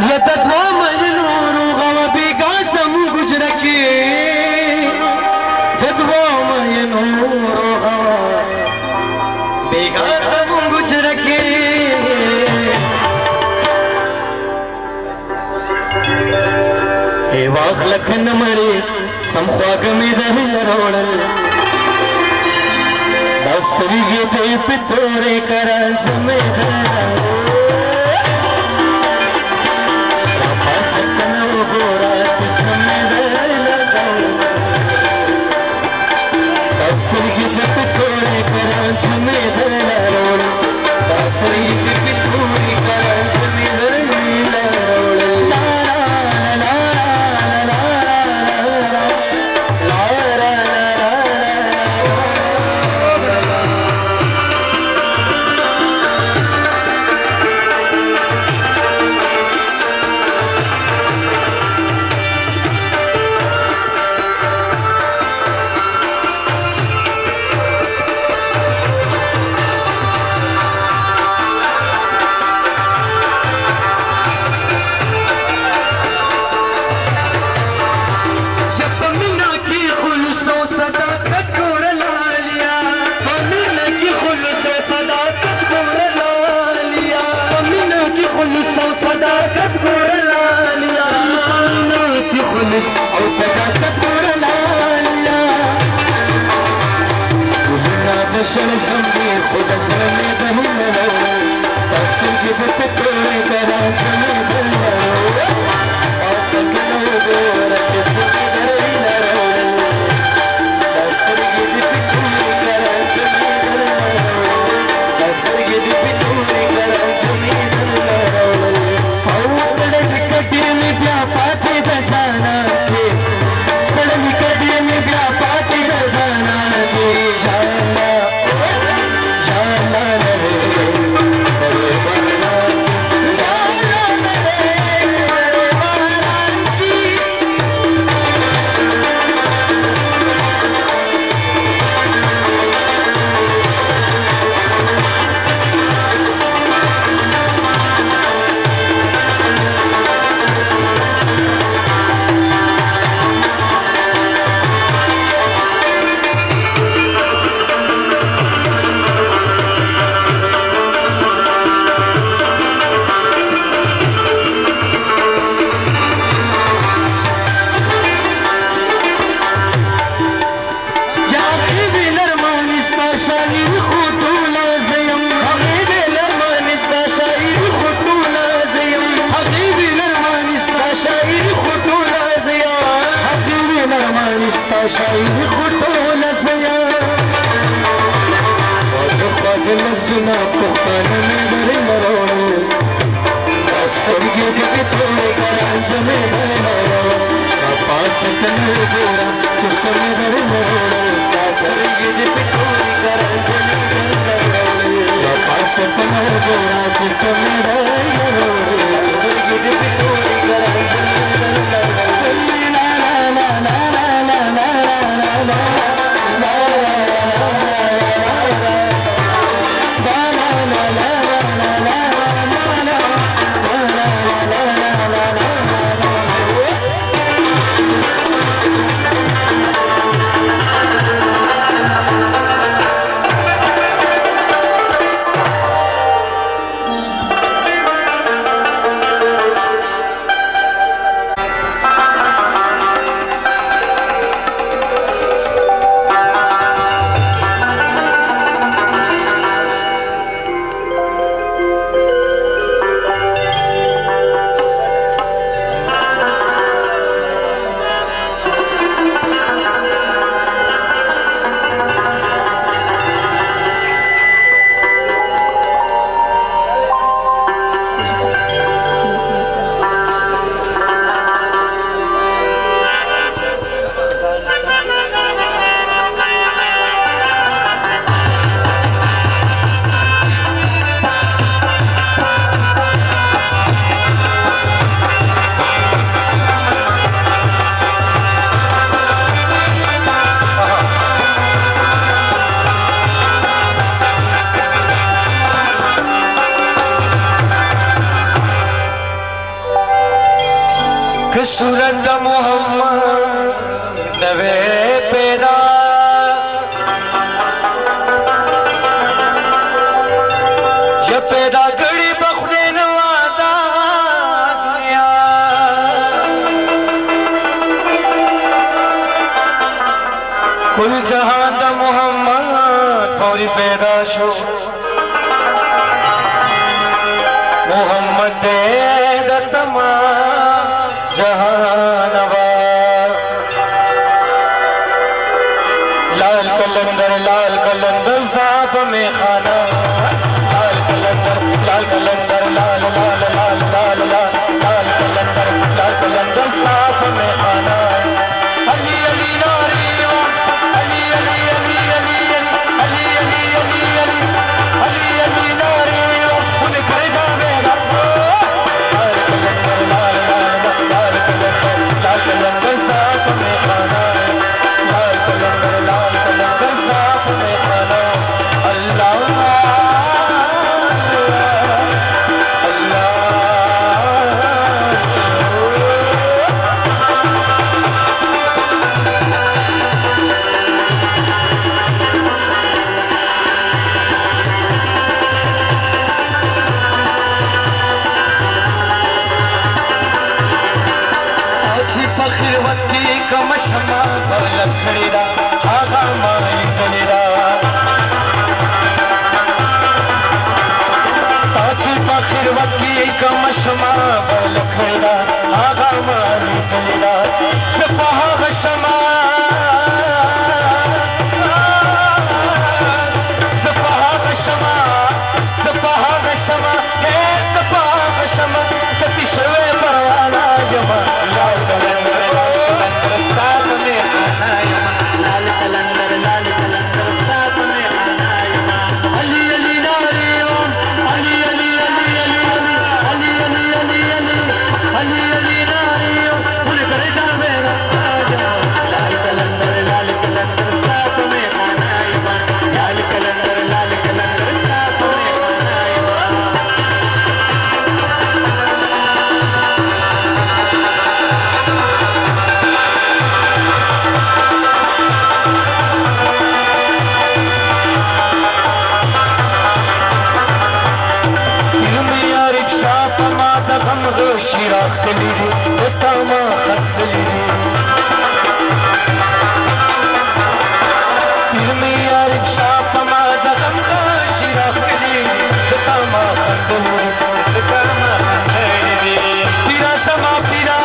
यतत्वा मजनूरू गम बेगासम गुजरके यतत्वा मजनूरू गम बेगासम गुजरके हे वाख लखन मरे समख्वाग में दहल रोड़ल दस्तरी के पे पितोरे करांच में और सदाकत बुरलालिया गुलना दशण समझे खुद सने बहलो दस्तूर की पितोरे करांच में बहलो और सजनो गोरच से डरला रोल दस्तूर की पितोरे करांच में बहलो दस्तूर की पितोरे करांच में बहलो और बड़े कटे में क्या पाते बजाना शायरी खुटोल सया और ख्वाब लफ्ज़ना पुख्तान में बरे मरोड़ दस्तूर के पितोरे करांच में बहलो पास चले गोरा जिसमें बरे मरोड़ दस्तूर के पितोरे करांच में बहलो पास चले गोरा जिसमें बरे मरोड़ दस्तूर के पितोरे करांच में बहलो कि सूरत मोहम्मद नवे पैदा जब पैदा करी बखुदे नवादा दुनिया कुल जहां दा मोहम्मद पौरी पैदा शो मोहम्मद दा तमाम जहानवा लाल कलंदर साहब में खाना लाल कलंदर लाल लाल लाल लाल लाल कलंदर साहब में खाना अली अली नारी अली अली अली अली अली अली अली अली अली अली नारी उन करेगा मेरा लाल कलंदर लाल लाल लाल कलंदर साहब में खाना लाल कलंदर साहब में खाना अल्लाह फखर वती कमशमा लखड़ीरा आगा माई गणीरा ताची फखर वती कमशमा लखड़ीरा आगा माई गणीरा सपहा गशमा सपहा गशमा सपहा गशमा हे सपहा गशमा सती शवे परवाना जमा लाल कलंदर साथ में आना लाल कलंदर साथ में आना अली अली नारी अली अली अली अली अली अली अली अली अली अली नारी उन करेगा मेरा लाल कलंदर साथ में आना लाल कलंदर साथ में आना शिराख कलीरी तमा खत कलीरी इल्मी यारिब शापमा दगम शिराख कलीरी तमा खत कलीरी तमा खत कलीरी पीरा समा पीरा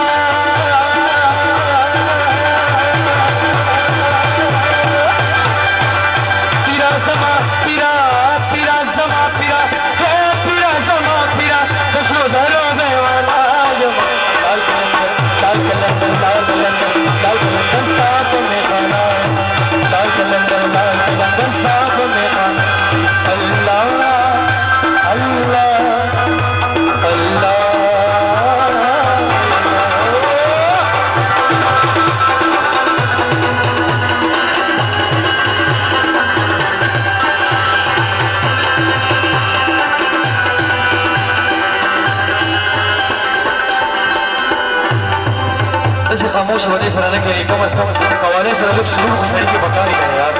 पीरा समा पीरा पीरा समा पीरा हे पीरा समा पीरा दसो जरो में लाल कलंदर साथ में खाना लाल कलंदर साथ में खाना अल्लाह अल्लाह अल्लाह खामोश होने से रहने के लिए कम से कम हवाले से लोग शुरू हो सही की बकारी करें यार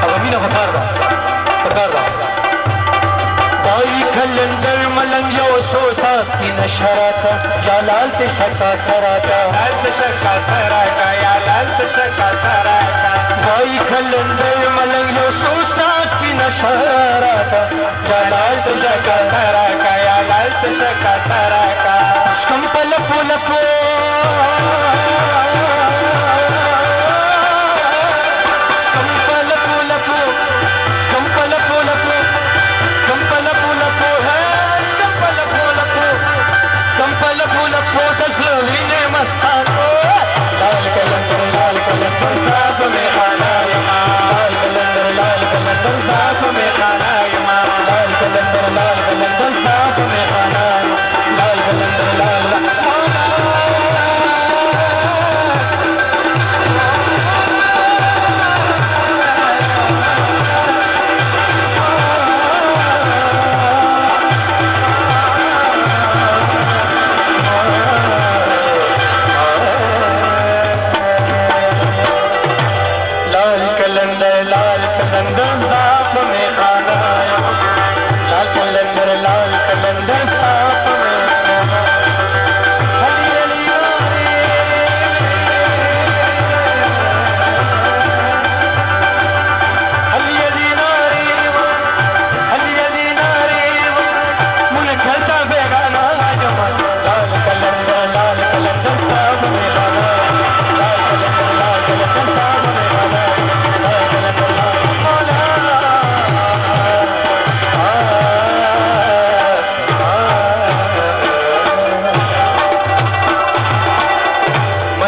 अब अभी ना बकार रहा भाई कलंदर मलंग यो सो सास की नशराता या लाल ते शका सराता लाल ते शका सराता या लाल ते शका सराता भाई कलंदर मलंग यो सो सास की नशराता या लाल ते शका सराता या लाल ते शका सराता स्कंपल पुलपो लाल कलंदर साथ में खाना लाल कलंदर साथ में खाना लाल कलंदर साथ में खाना लाल कलंदर